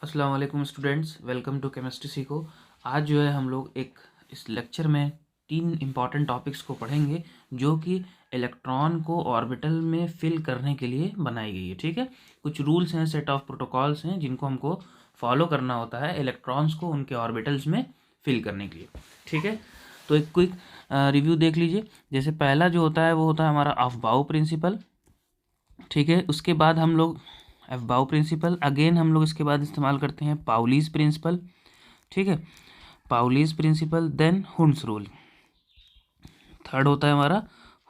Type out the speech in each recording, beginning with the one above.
अस्सलाम वालेकुम students, welcome to chemistry सीखो। आज जो है हम लोग इस लेक्चर में 3 इम्पॉर्टेंट टॉपिक्स को पढ़ेंगे जो कि इलेक्ट्रॉन को ऑर्बिटल में फिल करने के लिए बनाई गई है। ठीक है, कुछ रूल्स हैं, सेट ऑफ प्रोटोकॉल्स हैं जिनको हमको फॉलो करना होता है इलेक्ट्रॉन्स को उनके ऑर्बिटल्स में फिल करने के लिए। ठीक है, तो एक क्विक रिव्यू देख लीजिए। जैसे पहला जो होता है वो होता है हमारा अफबाउ प्रिंसिपल। ठीक है, उसके बाद हम लोग अफबाउ प्रिंसिपल, अगेन हम लोग इसके बाद इस्तेमाल करते हैं पाउलीज प्रिंसिपल। ठीक है, Pauli's principle, then Hund's rule. Third होता है हमारा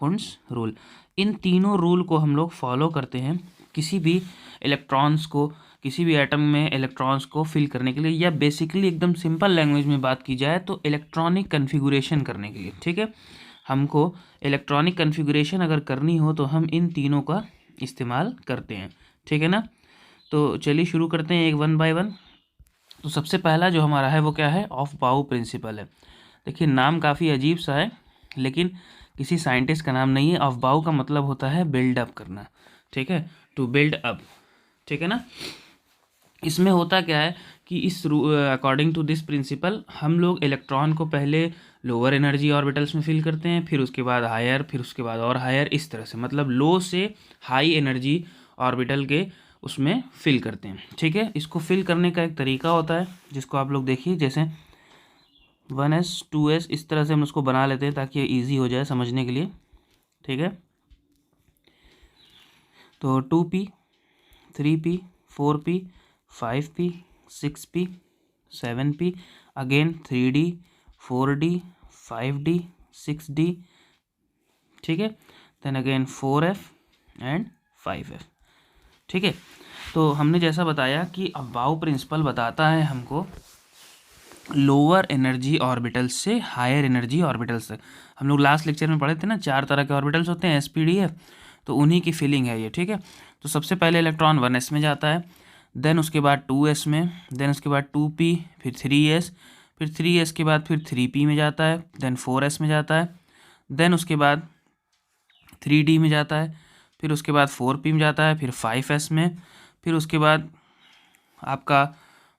हुंस रूल। इन तीनों रूल को हम लोग फॉलो करते हैं किसी भी इलेक्ट्रॉन्स को, किसी भी एटम में इलेक्ट्रॉन्स को फिल करने के लिए, या बेसिकली एकदम सिंपल लैंग्वेज में बात की जाए तो इलेक्ट्रॉनिक कन्फिगुरेशन करने के लिए। ठीक है, हमको इलेक्ट्रॉनिक कन्फिगुरेशन अगर करनी हो तो हम इन तीनों का इस्तेमाल करते हैं। ठीक है ना, तो चलिए शुरू करते हैं एक वन बाय वन। तो सबसे पहला जो हमारा है वो क्या है, ऑफ बाउ प्रिंसिपल है। देखिए नाम काफ़ी अजीब सा है लेकिन किसी साइंटिस्ट का नाम नहीं है। ऑफ बाउ का मतलब होता है बिल्ड अप करना। ठीक है, टू बिल्ड अप। ठीक है ना, इसमें होता क्या है कि इस अकॉर्डिंग टू दिस प्रिंसिपल हम लोग इलेक्ट्रॉन को पहले लोअर एनर्जी ऑर्बिटल्स में फिल करते हैं, फिर उसके बाद हायर, फिर उसके बाद और हायर, इस तरह से, मतलब लो से हाई एनर्जी ऑर्बिटल के उसमें फिल करते हैं। ठीक है, इसको फिल करने का एक तरीका होता है जिसको आप लोग देखिए, जैसे 1s 2s, इस तरह से हम उसको बना लेते हैं ताकि ये ईजी हो जाए समझने के लिए। ठीक है, तो 2p 3p 4p 5p 6p 7p, again 3d 4d 5d 6d। ठीक है, then again 4f and 5f। ठीक है, तो हमने जैसा बताया कि अबाउ प्रिंसिपल बताता है हमको लोअर एनर्जी ऑर्बिटल्स से हायर एनर्जी ऑर्बिटल्स तक। हम लोग लास्ट लेक्चर में पढ़े थे ना, 4 तरह के ऑर्बिटल्स होते हैं SPDF, तो उन्हीं की फिलिंग है ये। ठीक है, तो सबसे पहले इलेक्ट्रॉन 1s में जाता है, देन उसके बाद 2s में, देन उसके बाद 2p, फिर 3s, फिर 3s के बाद फिर 3p में जाता है, देन 4s में जाता है, देन उसके बाद 3d में जाता है, फिर उसके बाद 4p में जाता है, फिर 5s में, फिर उसके बाद आपका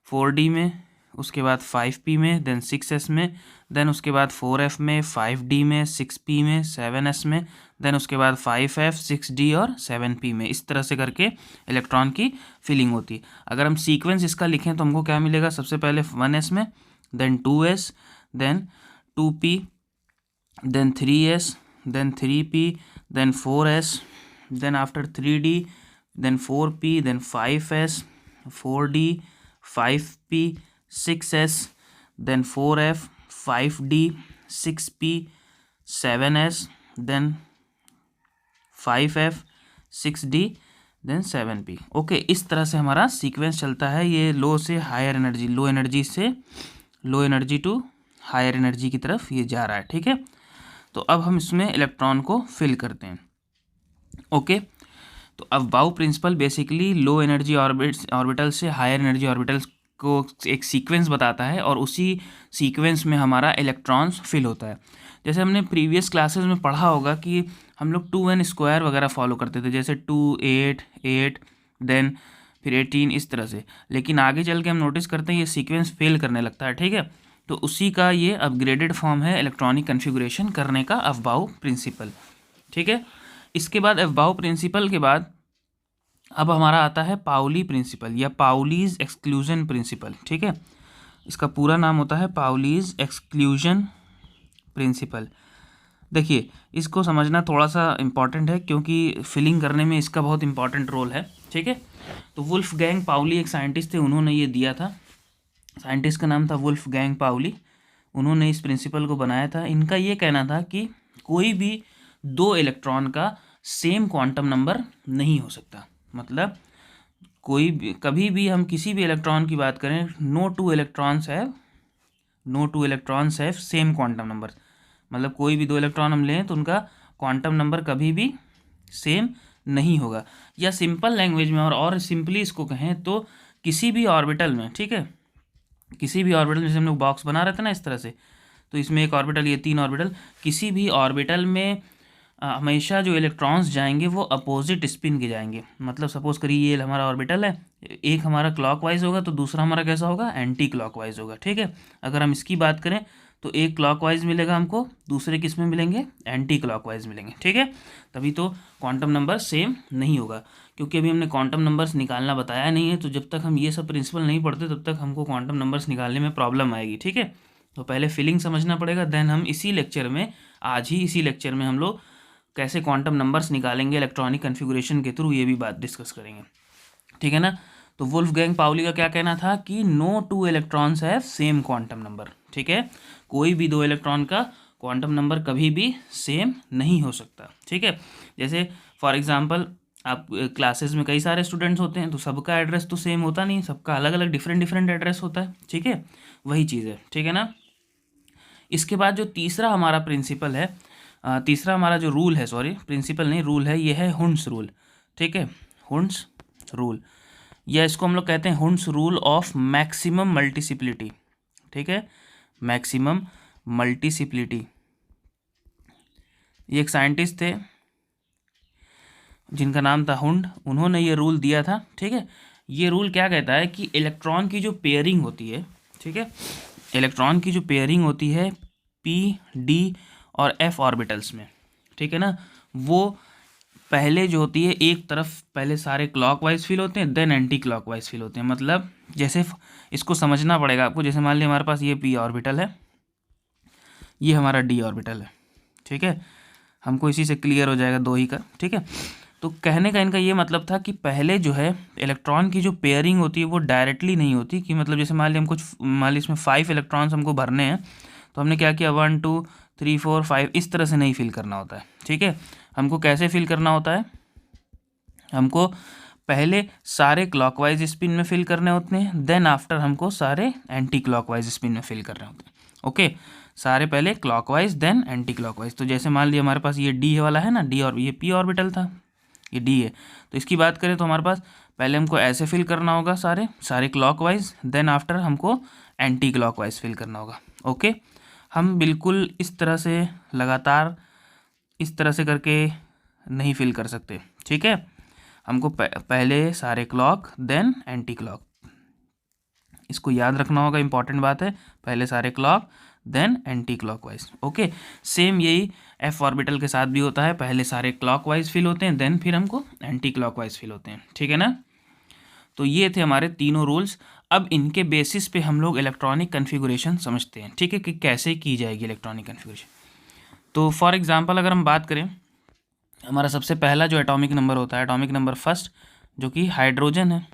4d में, उसके बाद 5p में, देन 6s में, देन उसके बाद 4f में, 5d में, 6p में, 7s में, देन उसके बाद 5f, 6d और 7p में। इस तरह से करके इलेक्ट्रॉन की फिलिंग होती है। अगर हम सीक्वेंस इसका लिखें तो हमको क्या मिलेगा, सबसे पहले 1s में, then 2s, then 2p, then 3s, then 3p, then 4s, then after 3d, then 4p, then 5s, 4d, 5p, 6s, then 4f, 5d, 6p, 7s, then 5f, 6d, then 7p। Okay, इस तरह से हमारा sequence चलता है। ये लो से higher energy, low energy से low energy to higher energy की तरफ ये जा रहा है। ठीक है, तो अब हम इसमें इलेक्ट्रॉन को फिल करते हैं। ओके, तो अब बाउ principle basically low energy orbital से हायर एनर्जी ऑर्बिटल्स को एक सीक्वेंस बताता है और उसी सीक्वेंस में हमारा इलेक्ट्रॉन्स फिल होता है। जैसे हमने प्रीवियस क्लासेस में पढ़ा होगा कि हम लोग 2n स्क्वायर वगैरह फॉलो करते थे, जैसे 2 8 8 देन फिर 18, इस तरह से। लेकिन आगे चल के हम नोटिस करते हैं ये सीक्वेंस फेल करने लगता है। ठीक है, तो उसी का ये अपग्रेडेड फॉर्म है इलेक्ट्रॉनिक कन्फिगुरेशन करने का, अफबाउ प्रिंसिपल। ठीक है, इसके बाद अफबाउ प्रिंसिपल के बाद अब हमारा आता है पाउली प्रिंसिपल या पाउलीज एक्सक्लूजन प्रिंसिपल। ठीक है, इसका पूरा नाम होता है पाउलीज एक्सक्लूजन प्रिंसिपल। देखिए इसको समझना थोड़ा सा इम्पॉर्टेंट है क्योंकि फिलिंग करने में इसका बहुत इंपॉर्टेंट रोल है। ठीक है, तो वुल्फगैंग पाउली एक साइंटिस्ट थे, उन्होंने ये दिया था। साइंटिस्ट का नाम था वुल्फगैंग पाउली। उन्होंने इस प्रिंसिपल को बनाया था। इनका ये कहना था कि कोई भी 2 इलेक्ट्रॉन का सेम क्वांटम नंबर नहीं हो सकता। मतलब कोई भी, कभी भी हम किसी भी इलेक्ट्रॉन की बात करें, no two electrons have same quantum number. मतलब कोई भी 2 इलेक्ट्रॉन हम लें तो उनका क्वांटम नंबर कभी भी सेम नहीं होगा। या सिंपल लैंग्वेज में और सिंपली इसको कहें तो किसी भी ऑर्बिटल में, ठीक है, किसी भी ऑर्बिटल, जैसे हम लोग बॉक्स बना रहे थे ना इस तरह से, तो इसमें एक ऑर्बिटल, ये 3 ऑर्बिटल, किसी भी ऑर्बिटल में हमेशा जो इलेक्ट्रॉन्स जाएंगे वो अपोजिट स्पिन के जाएंगे। मतलब सपोज करिए ये हमारा ऑर्बिटल है, एक हमारा क्लॉकवाइज होगा तो दूसरा हमारा कैसा होगा, एंटी क्लॉकवाइज होगा। ठीक है, अगर हम इसकी बात करें तो एक क्लॉकवाइज मिलेगा हमको, दूसरे किस में मिलेंगे, एंटी क्लॉकवाइज मिलेंगे। ठीक है, तभी तो क्वांटम नंबर सेम नहीं होगा, क्योंकि अभी हमने क्वांटम नंबर्स निकालना बताया नहीं है। तो जब तक हम ये सब प्रिंसिपल नहीं पढ़ते तब तक हमको क्वांटम नंबर्स निकालने में प्रॉब्लम आएगी। ठीक है, तो पहले फीलिंग समझना पड़ेगा, देन हम इसी लेक्चर में, आज ही इसी लेक्चर में हम लोग कैसे क्वांटम नंबर्स निकालेंगे इलेक्ट्रॉनिक कन्फिगुरेशन के थ्रू, ये भी बात डिस्कस करेंगे। ठीक है ना। तो वुल्फगैंग पाउली का क्या कहना था कि no two electrons have same quantum number. ठीक है, कोई भी दो इलेक्ट्रॉन का क्वांटम नंबर कभी भी सेम नहीं हो सकता। ठीक है, जैसे फॉर एग्जांपल आप क्लासेस में कई सारे स्टूडेंट्स होते हैं, तो सबका एड्रेस तो सेम होता नहीं, सबका अलग अलग डिफरेंट एड्रेस होता है। ठीक है, वही चीज़ है। ठीक है ना। इसके बाद जो तीसरा हमारा प्रिंसिपल है, तीसरा हमारा जो रूल है, सॉरी प्रिंसिपल नहीं रूल है, ये है हुंड्स रूल। ठीक है, हुंड्स रूल, या इसको हम लोग कहते हैं हुंड्स रूल ऑफ मैक्सिमम मल्टीसिप्लिटी। ठीक है, मैक्सिमम मल्टीसिप्लिटी। ये एक साइंटिस्ट थे जिनका नाम था हुंड, उन्होंने ये रूल दिया था। ठीक है, ये रूल क्या कहता है कि इलेक्ट्रॉन की जो पेयरिंग होती है, ठीक है, इलेक्ट्रॉन की जो पेयरिंग होती है पी डी और एफ ऑर्बिटल्स में, ठीक है ना, वो पहले जो होती है एक तरफ पहले सारे क्लॉकवाइज फिल होते हैं, देन एंटी क्लॉकवाइज फिल होते हैं। मतलब जैसे इसको समझना पड़ेगा आपको, जैसे मान लिया हमारे पास ये पी ऑर्बिटल है, ये हमारा डी ऑर्बिटल है। ठीक है, हमको इसी से क्लियर हो जाएगा दो ही का। ठीक है, तो कहने का इनका ये मतलब था कि पहले जो है इलेक्ट्रॉन की जो पेयरिंग होती है वो डायरेक्टली नहीं होती, कि मतलब जैसे मान लिया हम कुछ, मान लिया इसमें 5 इलेक्ट्रॉन्स हमको भरने हैं, तो हमने क्या किया 1 2 3 4 5 इस तरह से नहीं फिल करना होता है। ठीक है, हमको कैसे फिल करना होता है, हमको पहले सारे क्लॉकवाइज स्पिन में फिल करने होते हैं, देन आफ्टर हमको सारे एंटी क्लॉकवाइज स्पिन में फिल करने होते हैं। ओके, सारे पहले क्लॉकवाइज देन एंटी क्लॉकवाइज। तो जैसे मान लिया हमारे पास ये डी वाला है ना, डी और ये पी ऑर्बिटल था, ये डी है, तो इसकी बात करें तो हमारे पास पहले हमको ऐसे फिल करना होगा सारे क्लॉकवाइज, देन आफ्टर हमको एंटी क्लॉकवाइज फिल करना होगा। ओके, हम बिल्कुल इस तरह से लगातार इस तरह से करके नहीं फिल कर सकते। ठीक है, हमको पहले सारे क्लॉक देन एंटी क्लॉक, इसको याद रखना होगा, इंपॉर्टेंट बात है, पहले सारे clock then anti clockwise. Okay, same यही एफ ऑर्बिटल के साथ भी होता है, पहले सारे क्लॉकवाइज फिल होते हैं, देन फिर हमको एंटी क्लॉकवाइज फिल होते हैं। ठीक है ना। तो ये थे हमारे तीनों रूल्स। अब इनके बेसिस पे हम लोग इलेक्ट्रॉनिक कन्फिगुरेशन समझते हैं। ठीक है, कि कैसे की जाएगी इलेक्ट्रॉनिक कन्फिगुरेशन। तो फॉर एग्जांपल अगर हम बात करें, हमारा सबसे पहला जो एटॉमिक नंबर होता है, एटॉमिक नंबर फर्स्ट, जो कि हाइड्रोजन है।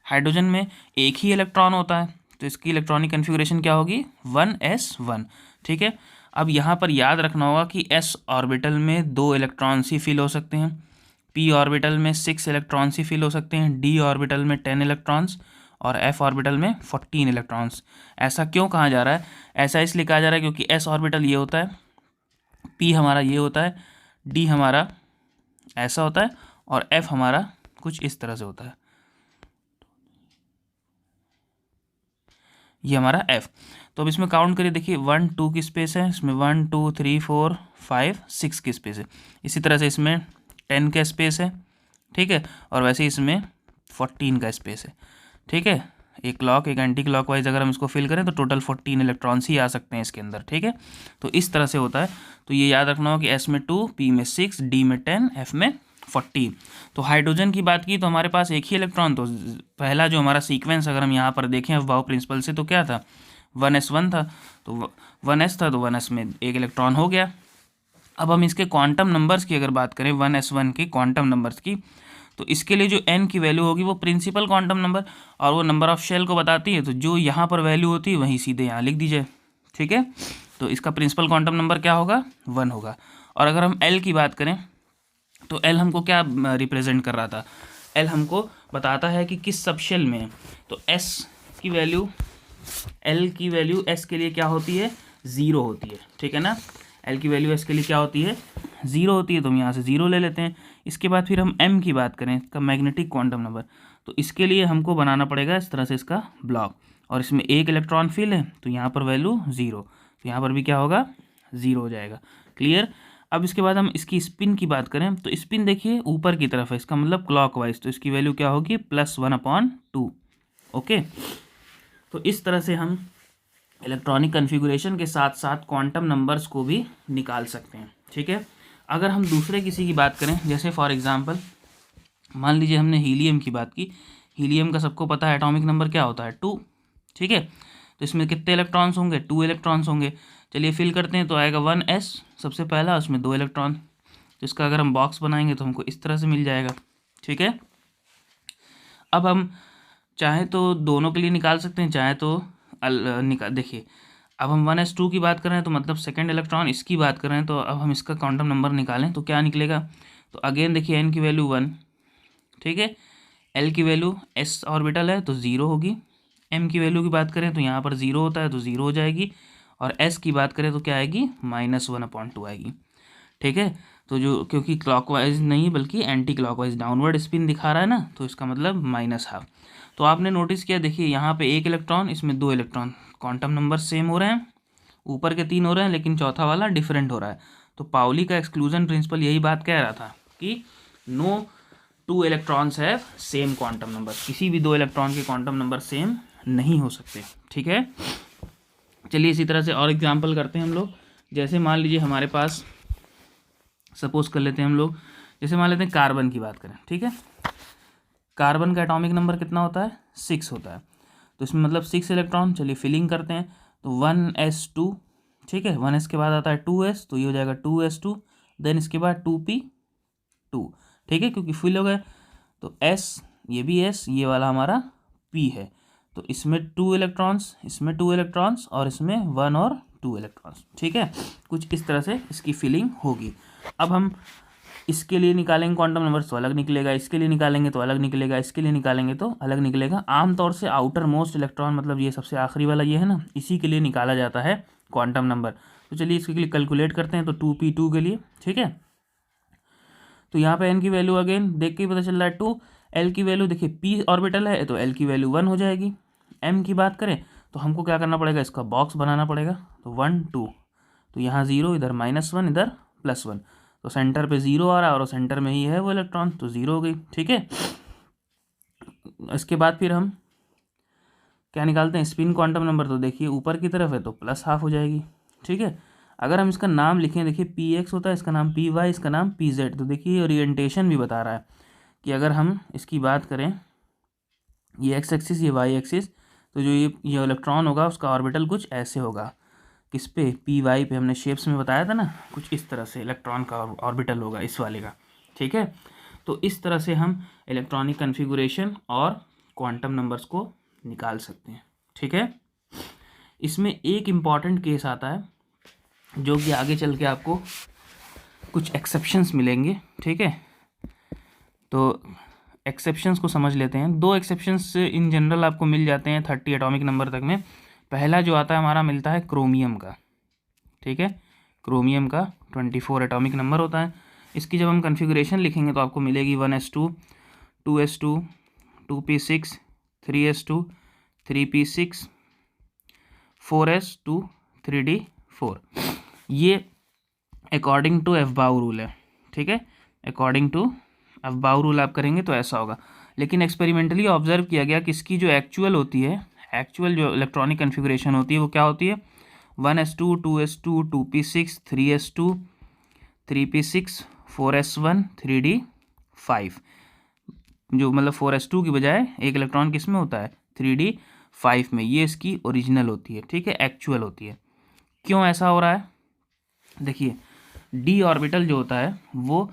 हाइड्रोजन में एक ही इलेक्ट्रॉन होता है, तो इसकी इलेक्ट्रॉनिक कन्फिगुरेशन क्या होगी, 1s1। ठीक है, अब यहाँ पर याद रखना होगा कि s ऑर्बिटल में 2 इलेक्ट्रॉन्स ही फिल हो सकते हैं, p ऑर्बिटल में 6 इलेक्ट्रॉन्स ही फिल हो सकते हैं, d ऑर्बिटल में 10 इलेक्ट्रॉन्स और f ऑर्बिटल में 14 इलेक्ट्रॉन्स। ऐसा क्यों कहा जा रहा है, ऐसा इसलिए कहा जा रहा है क्योंकि s ऑर्बिटल ये होता है, p हमारा ये होता है, d हमारा ऐसा होता है और f हमारा कुछ इस तरह से होता है, ये हमारा f। तो अब इसमें काउंट करिए, देखिए 1 2 की स्पेस है, इसमें 1 2 3 4 5 6 की स्पेस है, इसी तरह से इसमें 10 का स्पेस है। ठीक है, और वैसे इसमें 14 का स्पेस है। ठीक है, एक क्लॉक एक एंटी क्लॉकवाइज अगर हम इसको फिल करें तो टोटल 14 इलेक्ट्रॉन्स ही आ सकते हैं इसके अंदर। ठीक है, तो इस तरह से होता है। तो ये याद रखना हो कि s में 2, p में 6, d में 10, f में 14। तो हाइड्रोजन की बात की तो हमारे पास एक ही इलेक्ट्रॉन, तो पहला जो हमारा सीक्वेंस अगर हम यहाँ पर देखें अफबाउ प्रिंसिपल से, तो क्या था 1s1 था, तो 1s था, तो 1s में एक इलेक्ट्रॉन हो गया। अब हम इसके क्वांटम नंबर्स की अगर बात करें, 1s1 के क्वांटम नंबर्स की, तो इसके लिए जो n की वैल्यू होगी वो प्रिंसिपल क्वांटम नंबर और वो नंबर ऑफ शेल को बताती है, तो जो यहाँ पर वैल्यू होती है वहीं सीधे यहाँ लिख दीजिए। ठीक है, तो इसका प्रिंसिपल क्वांटम नंबर क्या होगा, 1 होगा। और अगर हम l की बात करें तो l हमको क्या रिप्रेजेंट कर रहा था, l हमको बताता है कि किस सब शेल में है। तो s की वैल्यू, l की वैल्यू s के लिए क्या होती है, 0 होती है। ठीक है ना, l की वैल्यू s के लिए क्या होती है, 0 होती है, तो हम यहाँ से 0 ले लेते हैं। इसके बाद फिर हम m की बात करें, इसका मैग्नेटिक क्वांटम नंबर, तो इसके लिए हमको बनाना पड़ेगा इस तरह से इसका ब्लॉक, और इसमें एक इलेक्ट्रॉन फिल है, तो यहाँ पर वैल्यू 0, तो यहाँ पर भी क्या होगा, 0 हो जाएगा। क्लियर। अब इसके बाद हम इसकी स्पिन की बात करें तो स्पिन देखिए ऊपर की तरफ है, इसका मतलब क्लॉकवाइज, तो इसकी वैल्यू क्या होगी +1/2। ओके, तो इस तरह से हम इलेक्ट्रॉनिक कन्फिगुरेशन के साथ साथ क्वांटम नंबर्स को भी निकाल सकते हैं। ठीक है, अगर हम दूसरे किसी की बात करें, जैसे फॉर एग्जांपल मान लीजिए हमने हीलियम की बात की। हीलियम का सबको पता है एटॉमिक नंबर क्या होता है 2। ठीक है, तो इसमें कितने इलेक्ट्रॉन्स होंगे 2 इलेक्ट्रॉन्स होंगे। चलिए फिल करते हैं, तो आएगा 1s सबसे पहला, उसमें 2 इलेक्ट्रॉन। तो इसका अगर हम बॉक्स बनाएंगे तो हमको इस तरह से मिल जाएगा। ठीक है, अब हम चाहे तो दोनों के लिए निकाल सकते हैं, चाहे तो देखिए अब हम 1s2 की बात कर रहे हैं तो मतलब सेकेंड इलेक्ट्रॉन इसकी बात कर रहे हैं, तो अब हम इसका क्वांटम नंबर निकालें तो क्या निकलेगा। तो अगेन देखिए n की वैल्यू 1, ठीक है, l की वैल्यू s ऑर्बिटल है तो 0 होगी। m की वैल्यू की बात करें तो यहाँ पर 0 होता है तो 0 हो जाएगी, और s की बात करें तो क्या आएगी -1/2 आएगी। ठीक है, तो जो क्योंकि क्लॉकवाइज नहीं बल्कि एंटी क्लॉकवाइज डाउनवर्ड स्पिन दिखा रहा है ना, तो इसका मतलब -12। तो आपने नोटिस किया, देखिए यहाँ पे 1 इलेक्ट्रॉन, इसमें 2 इलेक्ट्रॉन, क्वांटम नंबर सेम हो रहे हैं, ऊपर के 3 हो रहे हैं लेकिन चौथा वाला डिफरेंट हो रहा है। तो पाउली का एक्सक्लूजन प्रिंसिपल यही बात कह रहा था कि no 2 electrons have same quantum number, किसी भी 2 इलेक्ट्रॉन के क्वांटम नंबर सेम नहीं हो सकते। ठीक है, चलिए इसी तरह से और एग्जाम्पल करते हैं हम लोग। जैसे मान लीजिए हमारे पास, सपोज कर लेते हैं हम लोग, जैसे मान लेते हैं कार्बन की बात करें। ठीक है, कार्बन का एटॉमिक नंबर कितना होता है 6 होता है, तो इसमें मतलब 6 इलेक्ट्रॉन। चलिए फिलिंग करते हैं, तो 1s2, ठीक है, 1s के बाद आता है 2s, तो ये हो जाएगा 2s2, देन इसके बाद 2p2। ठीक है, क्योंकि फिल हो गए, तो s, ये भी s, ये वाला हमारा p है, तो इसमें 2 इलेक्ट्रॉन्स, इसमें 2 इलेक्ट्रॉन्स, और इसमें 1 और 2 इलेक्ट्रॉन्स। ठीक है, कुछ इस तरह से इसकी फिलिंग होगी। अब हम इसके लिए निकालेंगे क्वांटम नंबर तो अलग निकलेगा, इसके लिए निकालेंगे तो अलग निकलेगा, इसके लिए निकालेंगे तो अलग निकलेगा। आमतौर से आउटर मोस्ट इलेक्ट्रॉन, मतलब ये सबसे आखिरी वाला ये है ना, इसी के लिए निकाला जाता है क्वांटम नंबर। तो चलिए इसके लिए कैलकुलेट करते हैं, तो 2p2 के लिए। ठीक है, तो यहाँ पे n की वैल्यू अगेन देख के ही पता चल रहा है 2। l की वैल्यू देखिए p ऑर्बिटल है तो l की वैल्यू 1 हो जाएगी। m की बात करें तो हमको क्या करना पड़ेगा, इसका बॉक्स बनाना पड़ेगा, तो 1 2, तो यहाँ 0, इधर -1, इधर +1, तो सेंटर पे 0 आ रहा है और सेंटर में ही है वो इलेक्ट्रॉन, तो 0 हो गई। ठीक है, इसके बाद फिर हम क्या निकालते हैं, स्पिन क्वांटम नंबर, तो देखिए ऊपर की तरफ है तो +12 हो जाएगी। ठीक है, अगर हम इसका नाम लिखें, देखिए px होता है, इसका नाम py, इसका नाम pz, तो देखिए ओरिएंटेशन भी बता रहा है कि अगर हम इसकी बात करें, ये एक्स एक्सिस, ये वाई एक्सिस, तो जो ये इलेक्ट्रॉन होगा उसका ऑर्बिटल कुछ ऐसे होगा, किस पे, पी वाई पे, हमने शेप्स में बताया था ना, कुछ इस तरह से इलेक्ट्रॉन का ऑर्बिटल होगा इस वाले का। ठीक है, तो इस तरह से हम इलेक्ट्रॉनिक कन्फिगुरेशन और क्वांटम नंबर्स को निकाल सकते हैं। ठीक है, इसमें एक इम्पॉर्टेंट केस आता है जो कि आगे चल के आपको कुछ एक्सेप्शंस मिलेंगे। ठीक है, तो एक्सेप्शंस को समझ लेते हैं। 2 एक्सेप्शंस इन जनरल आपको मिल जाते हैं 30 एटॉमिक नंबर तक में। पहला जो आता है हमारा मिलता है क्रोमियम का। ठीक है, क्रोमियम का 24 एटॉमिक नंबर होता है। इसकी जब हम कन्फिगुरेशन लिखेंगे तो आपको मिलेगी 1s2, 2s2, 2p6, 3s2, 3p6, 4s2, 3d4। ये अकॉर्डिंग टू एफबाउ रूल है। ठीक है, अकॉर्डिंग टू एफबाउ रूल आप करेंगे तो ऐसा होगा, लेकिन एक्सपेरिमेंटली ऑब्जर्व किया गया कि इसकी जो एक्चुअल होती है, एक्चुअल जो इलेक्ट्रॉनिक कन्फिगुरेशन होती है वो क्या होती है, 1s2, 2s2, 2p6, 3s2, 3p6, 4s1, 3d5, जो मतलब 4s2 की बजाय एक इलेक्ट्रॉन किस में होता है 3d5 में, ये इसकी ओरिजिनल होती है। ठीक है, एक्चुअल होती है। क्यों ऐसा हो रहा है, देखिए डी ऑर्बिटल जो होता है वो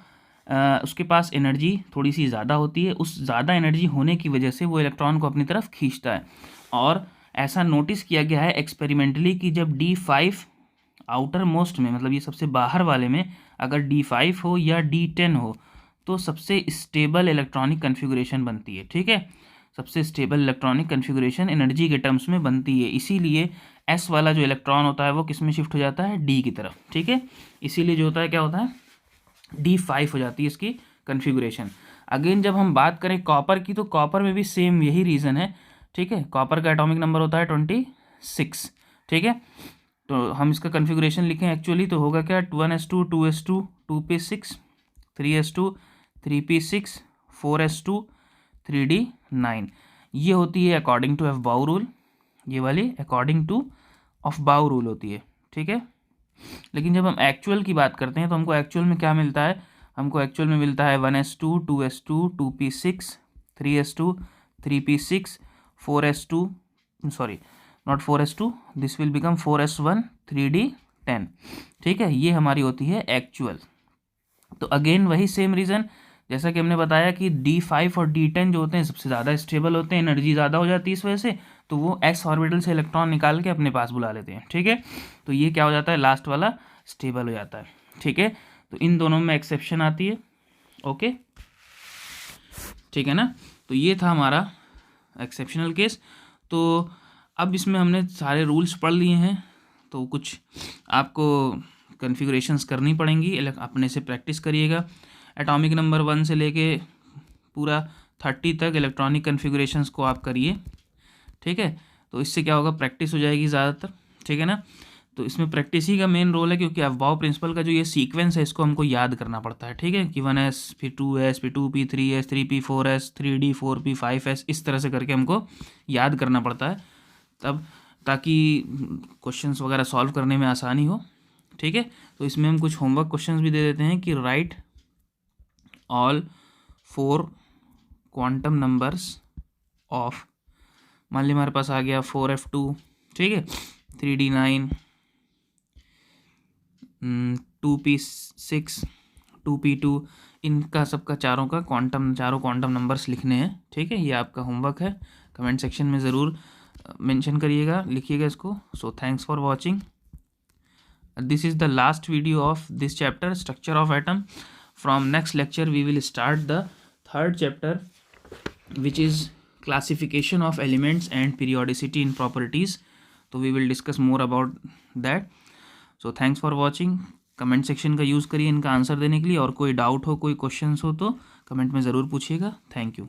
उसके पास एनर्जी थोड़ी सी ज़्यादा होती है, उस ज़्यादा एनर्जी होने की वजह से वो इलेक्ट्रॉन को अपनी तरफ खींचता है। और ऐसा नोटिस किया गया है एक्सपेरिमेंटली कि जब D5 आउटर मोस्ट में, मतलब ये सबसे बाहर वाले में अगर D5 हो या D10 हो तो सबसे स्टेबल इलेक्ट्रॉनिक कन्फिगुरेशन बनती है। ठीक है, सबसे स्टेबल इलेक्ट्रॉनिक कन्फिगुरेशन एनर्जी के टर्म्स में बनती है, इसीलिए S वाला जो इलेक्ट्रॉन होता है वो किस में शिफ्ट हो जाता है, D की तरफ। ठीक है, इसीलिए जो होता है क्या होता है, D5 हो जाती है इसकी कन्फिगुरेशन। अगेन जब हम बात करें कॉपर की, तो कॉपर में भी सेम यही रीज़न है। ठीक है, कॉपर का एटॉमिक नंबर होता है 26। ठीक है, तो हम इसका कन्फिग्रेशन लिखें एक्चुअली तो होगा क्या, 1s2 2s2 2p6 3s2 3p6 4s2 3d9, ये होती है अकॉर्डिंग टू अफबाउ रूल, ये वाली अकॉर्डिंग टू अफबाउ रूल होती है, ठीक है। लेकिन जब हम एक्चुअल की बात करते हैं तो हमको एक्चुअल में क्या मिलता है, हमको एक्चुअल में मिलता है 1s2 2s2 2p6 3s2 3p6 4s2, sorry not 4s2, this will become 4s1 3d10, ठीक है। ये हमारी होती है एक्चुअल। तो अगेन वही सेम रीज़न, जैसा कि हमने बताया कि D5 और D10 जो होते हैं सबसे ज़्यादा स्टेबल होते हैं, एनर्जी ज़्यादा हो जाती है इस वजह से, तो वो s ऑर्बिटल से इलेक्ट्रॉन निकाल के अपने पास बुला लेते हैं, ठीक है। तो ये क्या हो जाता है, लास्ट वाला स्टेबल हो जाता है, ठीक है। तो इन दोनों में एक्सेप्शन आती है, ओके, ठीक है ना। तो ये था हमारा एक्सेप्शनल केस। तो अब इसमें हमने सारे रूल्स पढ़ लिए हैं, तो कुछ आपको कन्फिग्रेशंस करनी पड़ेंगी, अपने से प्रैक्टिस करिएगा। एटॉमिक नंबर 1 से लेके पूरा 30 तक इलेक्ट्रॉनिक कन्फिग्रेशंस को आप करिए, ठीक है। तो इससे क्या होगा, प्रैक्टिस हो जाएगी ज़्यादातर, ठीक है ना। तो इसमें प्रैक्टिस ही का मेन रोल है, क्योंकि अफबाउ प्रिंसिपल का जो ये सीक्वेंस है इसको हमको याद करना पड़ता है, ठीक है, कि 1s फिर 2s फिर 2p 3s 3p 4s 3d 4p 5s, इस तरह से करके हमको याद करना पड़ता है, तब ताकि क्वेश्चंस वगैरह सॉल्व करने में आसानी हो, ठीक है। तो इसमें हम कुछ होमवर्क क्वेश्चंस भी दे देते हैं कि right all 4 quantum numbers of, मान लीजिए हमारे पास आ गया 4f2, ठीक है, 3d9 2p6 2p2, इनका सबका चारों क्वांटम नंबर्स लिखने हैं, ठीक है। ये आपका होमवर्क है, कमेंट सेक्शन में ज़रूर मेंशन करिएगा, लिखिएगा इसको। So thanks for watching, this is the last video of this chapter structure of atom. From next lecture we will start the third chapter which is classification of elements and periodicity in properties, तो we will discuss more about that. So thanks for watching, comment section का use करिए इनका answer देने के लिए, और कोई doubt हो कोई क्वेश्चंस हो तो कमेंट में ज़रूर पूछिएगा। Thank you.